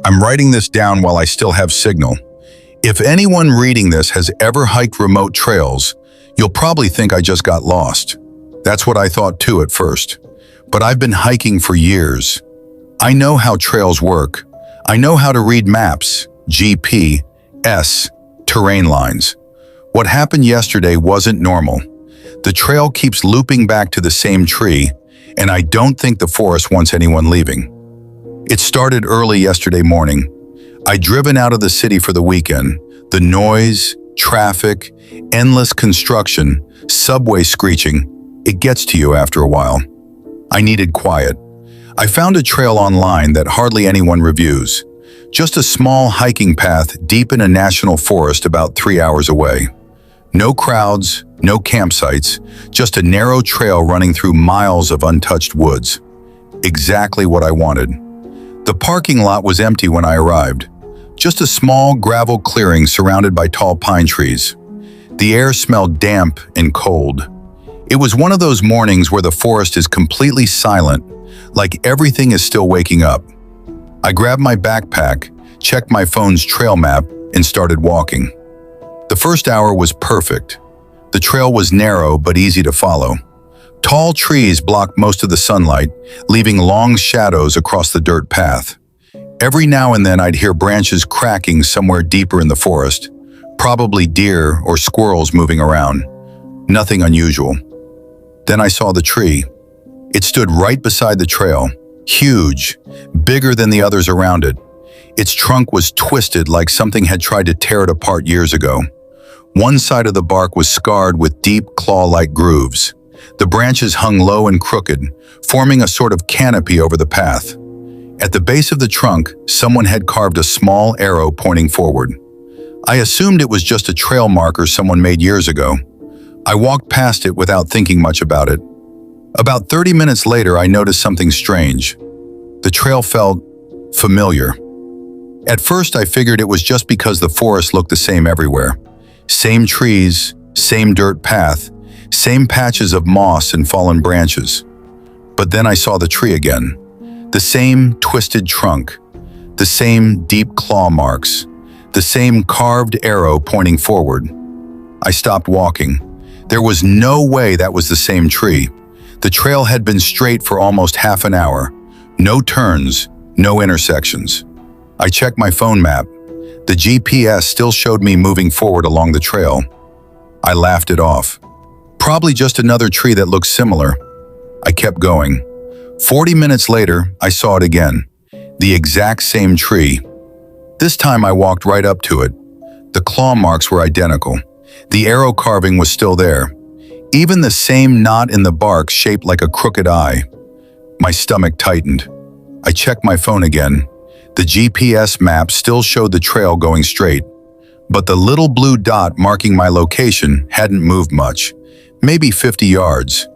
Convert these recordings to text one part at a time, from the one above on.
I'm writing this down while I still have signal. If anyone reading this has ever hiked remote trails, you'll probably think I just got lost. That's what I thought too at first. But I've been hiking for years. I know how trails work. I know how to read maps, GPS, terrain lines. What happened yesterday wasn't normal. The trail keeps looping back to the same tree, and I don't think the forest wants anyone leaving. It started early yesterday morning. I'd driven out of the city for the weekend. The noise, traffic, endless construction, subway screeching, it gets to you after a while. I needed quiet. I found a trail online that hardly anyone reviews. Just a small hiking path deep in a national forest about 3 hours away. No crowds, no campsites, just a narrow trail running through miles of untouched woods. Exactly what I wanted. The parking lot was empty when I arrived. Just a small gravel clearing surrounded by tall pine trees. The air smelled damp and cold. It was one of those mornings where the forest is completely silent, like everything is still waking up. I grabbed my backpack, checked my phone's trail map, and started walking. The first hour was perfect. The trail was narrow but easy to follow. Tall trees blocked most of the sunlight, leaving long shadows across the dirt path. Every now and then I'd hear branches cracking somewhere deeper in the forest, probably deer or squirrels moving around. Nothing unusual. Then I saw the tree. It stood right beside the trail, huge, bigger than the others around it. Its trunk was twisted like something had tried to tear it apart years ago. One side of the bark was scarred with deep claw-like grooves. The branches hung low and crooked, forming a sort of canopy over the path. At the base of the trunk, someone had carved a small arrow pointing forward. I assumed it was just a trail marker someone made years ago. I walked past it without thinking much about it. About 30 minutes later, I noticed something strange. The trail felt familiar. At first, I figured it was just because the forest looked the same everywhere. Same trees, same dirt path, same patches of moss and fallen branches. But then I saw the tree again. The same twisted trunk, the same deep claw marks, the same carved arrow pointing forward. I stopped walking. There was no way that was the same tree. The trail had been straight for almost half an hour. No turns, no intersections. I checked my phone map. The GPS still showed me moving forward along the trail. I laughed it off. Probably just another tree that looked similar. I kept going. 40 minutes later, I saw it again. The exact same tree. This time I walked right up to it. The claw marks were identical. The arrow carving was still there. Even the same knot in the bark shaped like a crooked eye. My stomach tightened. I checked my phone again. The GPS map still showed the trail going straight, but the little blue dot marking my location hadn't moved much, maybe 50 yards,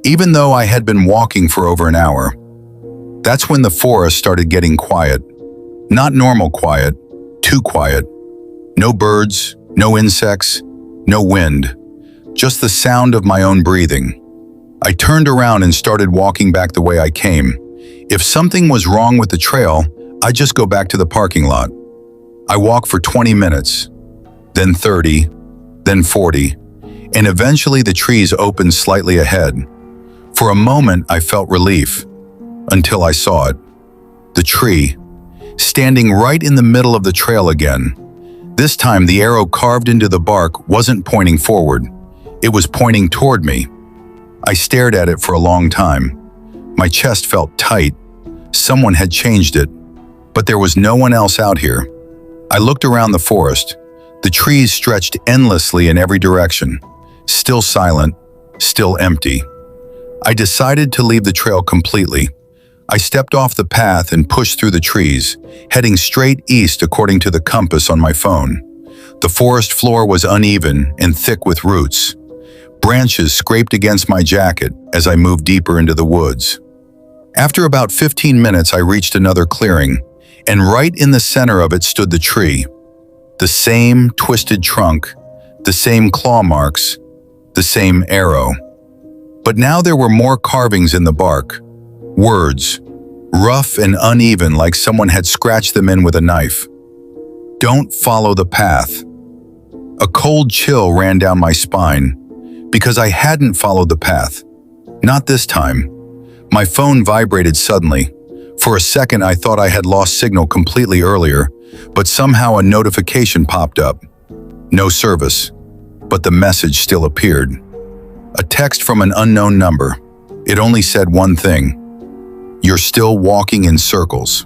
even though I had been walking for over an hour. That's when the forest started getting quiet. Not normal quiet, too quiet. No birds, no insects, no wind, just the sound of my own breathing. I turned around and started walking back the way I came. If something was wrong with the trail, I'd just go back to the parking lot. I walked for 20 minutes, then 30, then 40, and eventually the trees opened slightly ahead. For a moment, I felt relief, until I saw it. The tree, standing right in the middle of the trail again. This time, the arrow carved into the bark wasn't pointing forward. It was pointing toward me. I stared at it for a long time. My chest felt tight. Someone had changed it. But there was no one else out here. I looked around the forest. The trees stretched endlessly in every direction, still silent, still empty. I decided to leave the trail completely. I stepped off the path and pushed through the trees, heading straight east according to the compass on my phone. The forest floor was uneven and thick with roots. Branches scraped against my jacket as I moved deeper into the woods. After about 15 minutes, I reached another clearing, and right in the center of it stood the tree. The same twisted trunk, the same claw marks, the same arrow. But now there were more carvings in the bark. Words, rough and uneven like someone had scratched them in with a knife. Don't follow the path. A cold chill ran down my spine because I hadn't followed the path. Not this time. My phone vibrated suddenly. For a second, I thought I had lost signal completely earlier, but somehow a notification popped up. No service, but the message still appeared. A text from an unknown number. It only said one thing: "You're still walking in circles."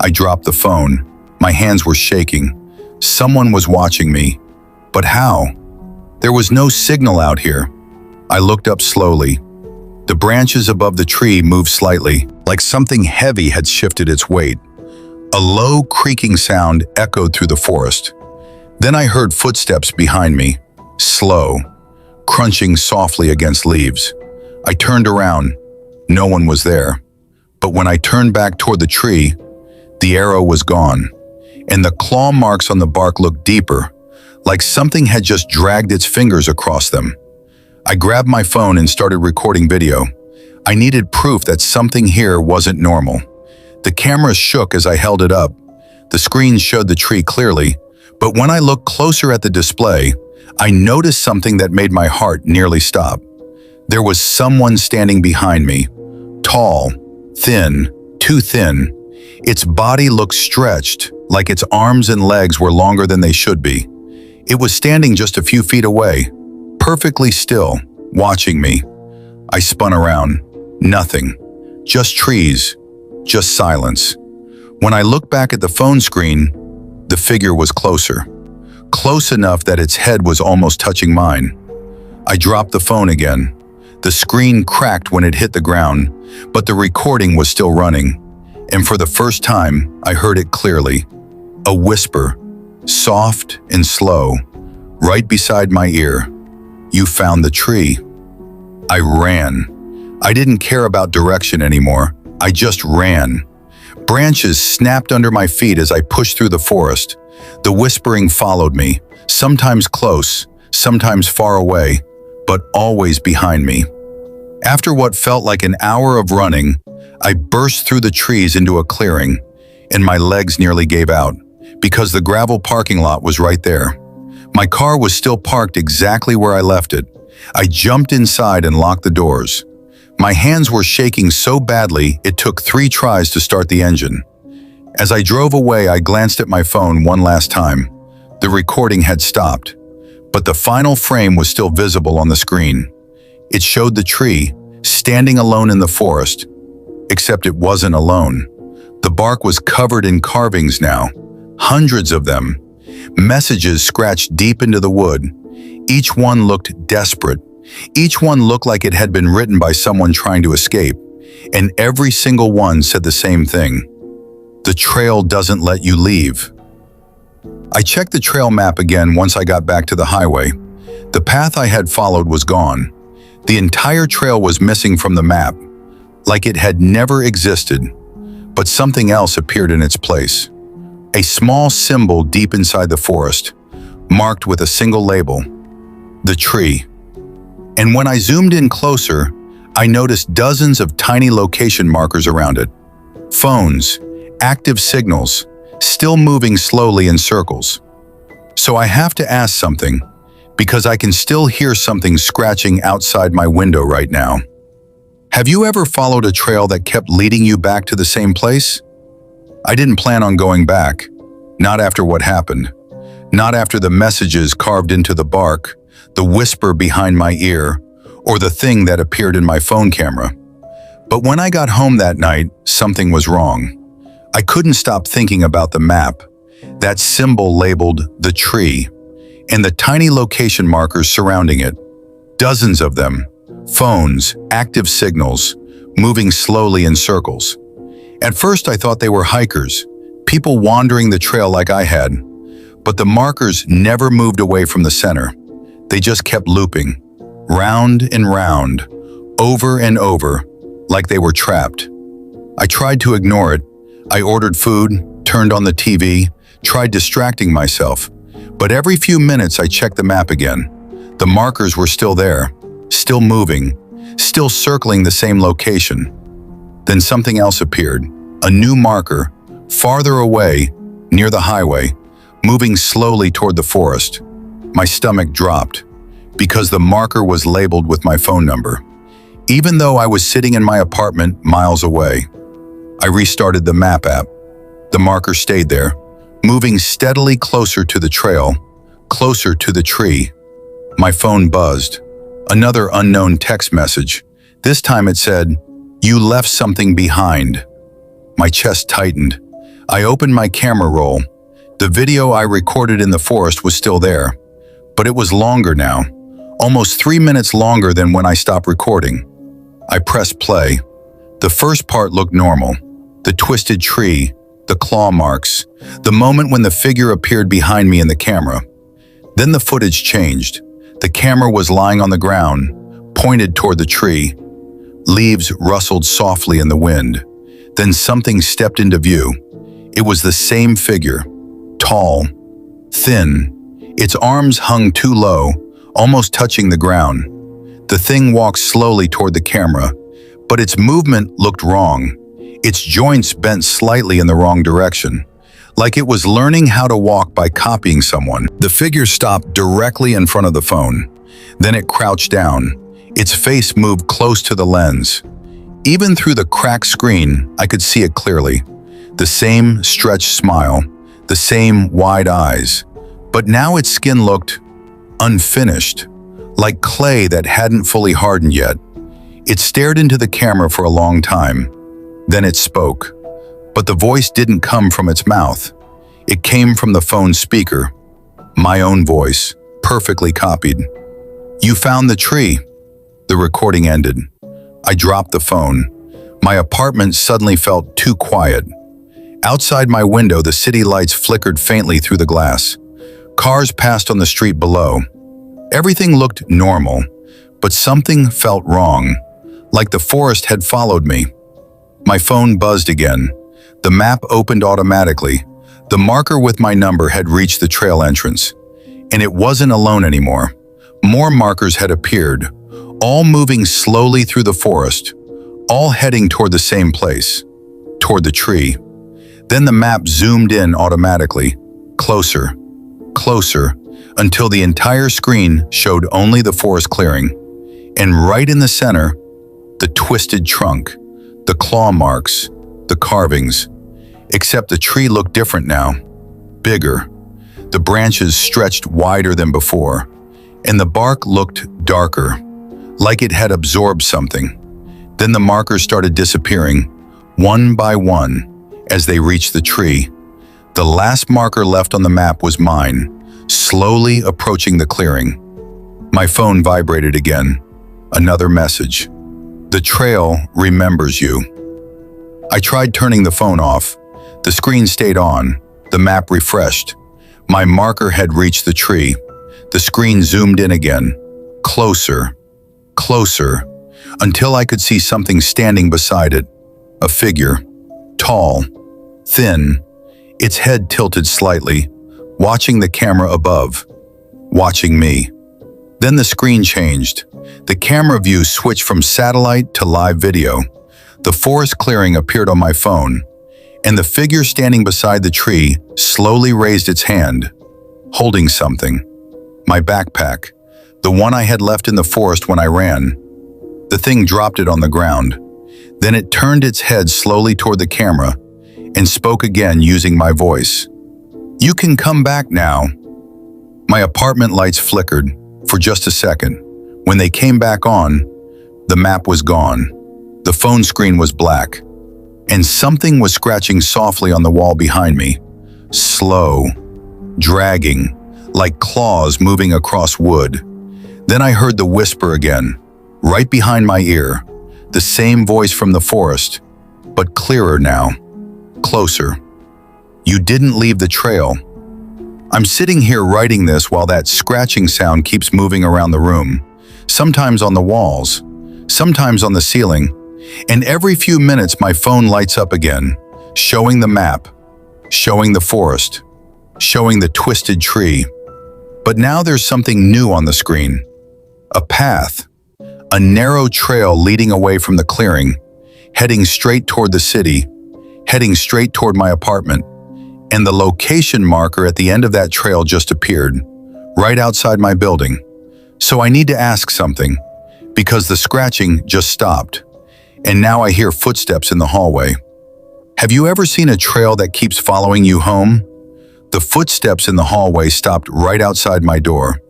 I dropped the phone. My hands were shaking. Someone was watching me. But how? There was no signal out here. I looked up slowly. The branches above the tree moved slightly, like something heavy had shifted its weight. A low creaking sound echoed through the forest. Then I heard footsteps behind me, slow, crunching softly against leaves. I turned around. No one was there. But when I turned back toward the tree, the arrow was gone, and the claw marks on the bark looked deeper, like something had just dragged its fingers across them. I grabbed my phone and started recording video. I needed proof that something here wasn't normal. The camera shook as I held it up. The screen showed the tree clearly, but when I looked closer at the display, I noticed something that made my heart nearly stop. There was someone standing behind me. Tall, thin, too thin. Its body looked stretched, like its arms and legs were longer than they should be. It was standing just a few feet away, perfectly still, watching me. I spun around. Nothing. Just trees. Just silence. When I looked back at the phone screen, the figure was closer. Close enough that its head was almost touching mine. I dropped the phone again. The screen cracked when it hit the ground, but the recording was still running. And for the first time, I heard it clearly. A whisper, soft and slow, right beside my ear. "You found the tree." I ran. I didn't care about direction anymore. I just ran. Branches snapped under my feet as I pushed through the forest. The whispering followed me, sometimes close, sometimes far away, but always behind me. After what felt like an hour of running, I burst through the trees into a clearing, and my legs nearly gave out, because the gravel parking lot was right there. My car was still parked exactly where I left it. I jumped inside and locked the doors. My hands were shaking so badly it took 3 tries to start the engine. As I drove away, I glanced at my phone one last time. The recording had stopped, but the final frame was still visible on the screen. It showed the tree, standing alone in the forest, except it wasn't alone. The bark was covered in carvings now, hundreds of them. Messages scratched deep into the wood. Each one looked desperate. Each one looked like it had been written by someone trying to escape, and every single one said the same thing. The trail doesn't let you leave. I checked the trail map again once I got back to the highway. The path I had followed was gone. The entire trail was missing from the map, like it had never existed, but something else appeared in its place. A small symbol deep inside the forest, marked with a single label: the tree. And when I zoomed in closer, I noticed dozens of tiny location markers around it. Phones, active signals, still moving slowly in circles. So I have to ask something, because I can still hear something scratching outside my window right now. Have you ever followed a trail that kept leading you back to the same place? I didn't plan on going back, not after what happened, not after the messages carved into the bark, the whisper behind my ear, or the thing that appeared in my phone camera. But when I got home that night, something was wrong. I couldn't stop thinking about the map, that symbol labeled the tree, and the tiny location markers surrounding it. Dozens of them, phones, active signals, moving slowly in circles. At first I thought they were hikers, people wandering the trail like I had, but the markers never moved away from the center. They just kept looping, round and round, over and over, like they were trapped. I tried to ignore it. I ordered food, turned on the TV, tried distracting myself, but every few minutes I checked the map again. The markers were still there, still moving, still circling the same location. Then something else appeared, a new marker, farther away, near the highway, moving slowly toward the forest. My stomach dropped, because the marker was labeled with my phone number, even though I was sitting in my apartment miles away. I restarted the map app. The marker stayed there, moving steadily closer to the trail, closer to the tree. My phone buzzed. Another unknown text message. This time it said, "You left something behind." My chest tightened. I opened my camera roll. The video I recorded in the forest was still there, but it was longer now, almost 3 minutes longer than when I stopped recording. I pressed play. The first part looked normal. The twisted tree, the claw marks, the moment when the figure appeared behind me in the camera. Then the footage changed. The camera was lying on the ground, pointed toward the tree. Leaves rustled softly in the wind. Then something stepped into view. It was the same figure, tall, thin. Its arms hung too low, almost touching the ground. The thing walked slowly toward the camera, but its movement looked wrong. Its joints bent slightly in the wrong direction, like it was learning how to walk by copying someone. The figure stopped directly in front of the phone. Then it crouched down. Its face moved close to the lens. Even through the cracked screen, I could see it clearly. The same stretched smile, the same wide eyes. But now its skin looked unfinished, like clay that hadn't fully hardened yet. It stared into the camera for a long time. Then it spoke. But the voice didn't come from its mouth. It came from the phone speaker. My own voice, perfectly copied. "You found the tree." The recording ended. I dropped the phone. My apartment suddenly felt too quiet. Outside my window, the city lights flickered faintly through the glass. Cars passed on the street below. Everything looked normal, but something felt wrong, like the forest had followed me. My phone buzzed again. The map opened automatically. The marker with my number had reached the trail entrance. And it wasn't alone anymore. More markers had appeared, all moving slowly through the forest, all heading toward the same place, toward the tree. Then the map zoomed in automatically, closer, closer, until the entire screen showed only the forest clearing. And right in the center, the twisted trunk, the claw marks, the carvings. Except the tree looked different now, bigger. The branches stretched wider than before, and the bark looked darker, like it had absorbed something. Then the markers started disappearing, one by one, as they reached the tree. The last marker left on the map was mine, slowly approaching the clearing. My phone vibrated again. Another message. "The trail remembers you." I tried turning the phone off. The screen stayed on. The map refreshed. My marker had reached the tree. The screen zoomed in again. Closer, closer, until I could see something standing beside it. A figure. Tall, thin, its head tilted slightly, watching the camera above, watching me. Then the screen changed. The camera view switched from satellite to live video. The forest clearing appeared on my phone, and the figure standing beside the tree slowly raised its hand, holding something. My backpack, the one I had left in the forest when I ran. The thing dropped it on the ground. Then it turned its head slowly toward the camera and spoke again using my voice. "You can come back now." My apartment lights flickered for just a second. When they came back on, the map was gone. The phone screen was black, and something was scratching softly on the wall behind me. Slow, dragging, like claws moving across wood. Then I heard the whisper again, right behind my ear. The same voice from the forest, but clearer now, closer. "You didn't leave the trail." I'm sitting here writing this while that scratching sound keeps moving around the room, sometimes on the walls, sometimes on the ceiling, and every few minutes my phone lights up again, showing the map, showing the forest, showing the twisted tree. But now there's something new on the screen. A path, a narrow trail leading away from the clearing, heading straight toward the city, heading straight toward my apartment, and the location marker at the end of that trail just appeared, right outside my building. So I need to ask something, because the scratching just stopped, and now I hear footsteps in the hallway. Have you ever seen a trail that keeps following you home? The footsteps in the hallway stopped right outside my door.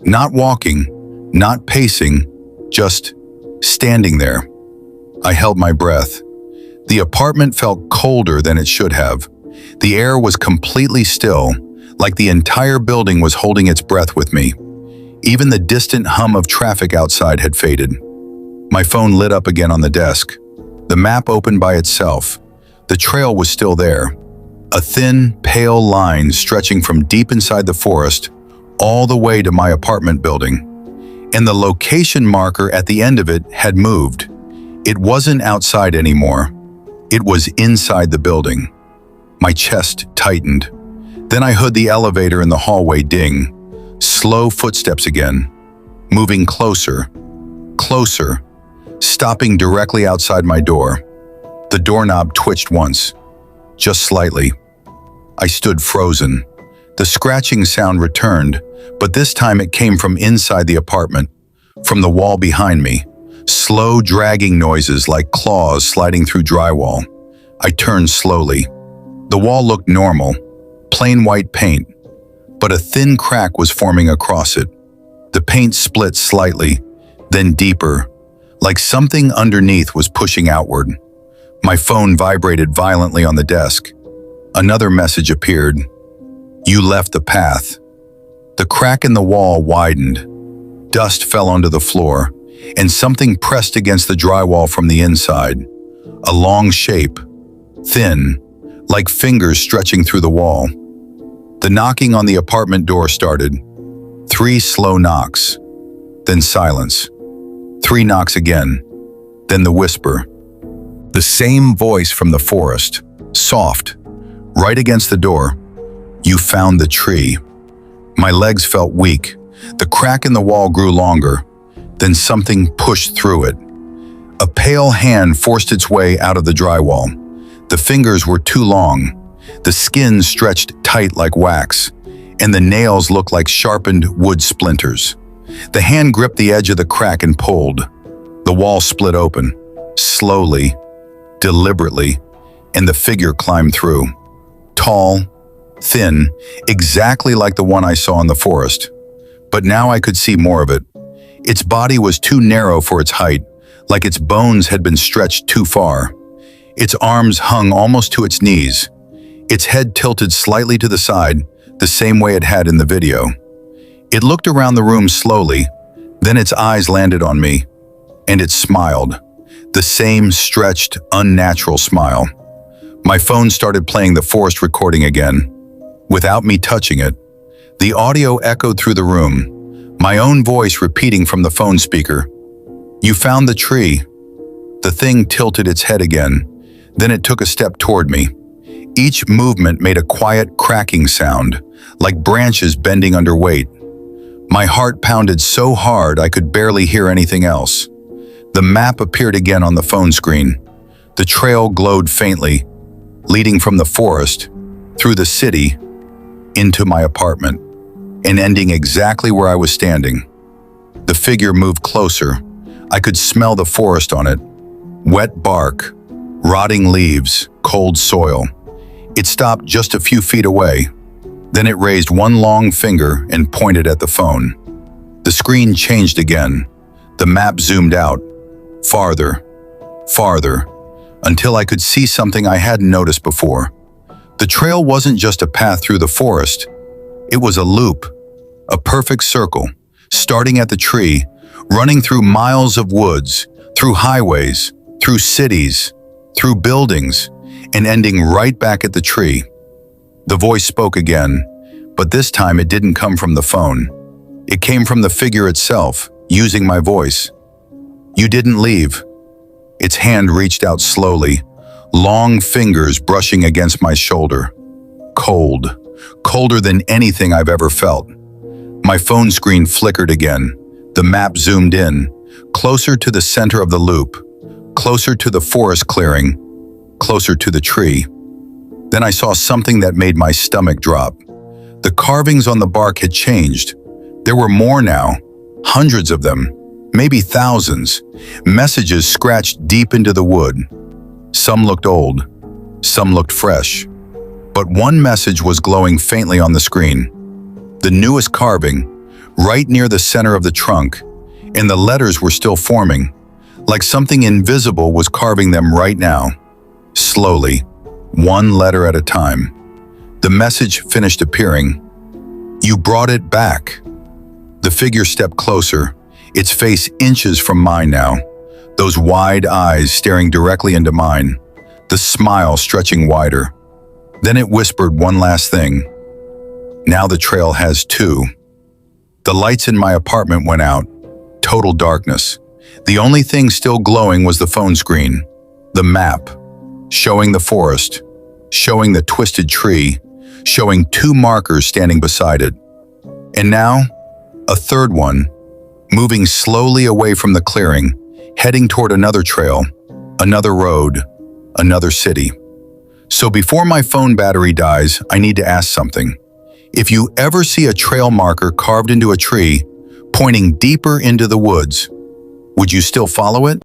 Not walking, not pacing, just standing there. I held my breath. The apartment felt colder than it should have. The air was completely still, like the entire building was holding its breath with me. Even the distant hum of traffic outside had faded. My phone lit up again on the desk. The map opened by itself. The trail was still there. A thin, pale line stretching from deep inside the forest all the way to my apartment building. And the location marker at the end of it had moved. It wasn't outside anymore. It was inside the building. My chest tightened. Then I heard the elevator in the hallway ding. Slow footsteps again, moving closer, closer, stopping directly outside my door. The doorknob twitched once, just slightly. I stood frozen. The scratching sound returned, but this time it came from inside the apartment, from the wall behind me. Slow, dragging noises like claws sliding through drywall. I turned slowly. The wall looked normal, plain white paint, but a thin crack was forming across it. The paint split slightly, then deeper, like something underneath was pushing outward. My phone vibrated violently on the desk. Another message appeared. You left the path. The crack in the wall widened. Dust fell onto the floor, and something pressed against the drywall from the inside. A long shape, thin, like fingers stretching through the wall. The knocking on the apartment door started. 3 slow knocks, then silence. 3 knocks again, then the whisper. The same voice from the forest, soft, right against the door. You found the tree. My legs felt weak. The crack in the wall grew longer. Then something pushed through it. A pale hand forced its way out of the drywall. The fingers were too long. The skin stretched tight like wax, and the nails looked like sharpened wood splinters. The hand gripped the edge of the crack and pulled. The wall split open, slowly, deliberately, and the figure climbed through. Tall, thin, exactly like the one I saw in the forest. But now I could see more of it. Its body was too narrow for its height, like its bones had been stretched too far. Its arms hung almost to its knees. Its head tilted slightly to the side, the same way it had in the video. It looked around the room slowly, then its eyes landed on me, and it smiled. The same stretched, unnatural smile. My phone started playing the forest recording again. Without me touching it, the audio echoed through the room, my own voice repeating from the phone speaker. You found the tree. The thing tilted its head again. Then it took a step toward me. Each movement made a quiet cracking sound, like branches bending under weight. My heart pounded so hard I could barely hear anything else. The map appeared again on the phone screen. The trail glowed faintly, leading from the forest, through the city, into my apartment, and ending exactly where I was standing. The figure moved closer. I could smell the forest on it. Wet bark, rotting leaves, cold soil. It stopped just a few feet away. Then it raised one long finger and pointed at the phone. The screen changed again. The map zoomed out, farther, farther, until I could see something I hadn't noticed before. The trail wasn't just a path through the forest. It was a loop, a perfect circle, starting at the tree, running through miles of woods, through highways, through cities, through buildings, and ending right back at the tree. The voice spoke again, but this time it didn't come from the phone. It came from the figure itself, using my voice. You didn't leave. Its hand reached out slowly, long fingers brushing against my shoulder. Cold, colder than anything I've ever felt. My phone screen flickered again. The map zoomed in, closer to the center of the loop, closer to the forest clearing, closer to the tree. Then I saw something that made my stomach drop. The carvings on the bark had changed. There were more now, hundreds of them, maybe thousands, messages scratched deep into the wood. Some looked old, some looked fresh. But one message was glowing faintly on the screen. The newest carving, right near the center of the trunk, and the letters were still forming, like something invisible was carving them right now. Slowly, one letter at a time. The message finished appearing. "You brought it back." The figure stepped closer, its face inches from mine now, those wide eyes staring directly into mine, the smile stretching wider. Then it whispered one last thing. "Now the trail has two." The lights in my apartment went out. Total darkness. The only thing still glowing was the phone screen. The map, showing the forest, showing the twisted tree, showing two markers standing beside it. And now, a third one, moving slowly away from the clearing, heading toward another trail, another road, another city. So before my phone battery dies, I need to ask something. If you ever see a trail marker carved into a tree, pointing deeper into the woods, would you still follow it?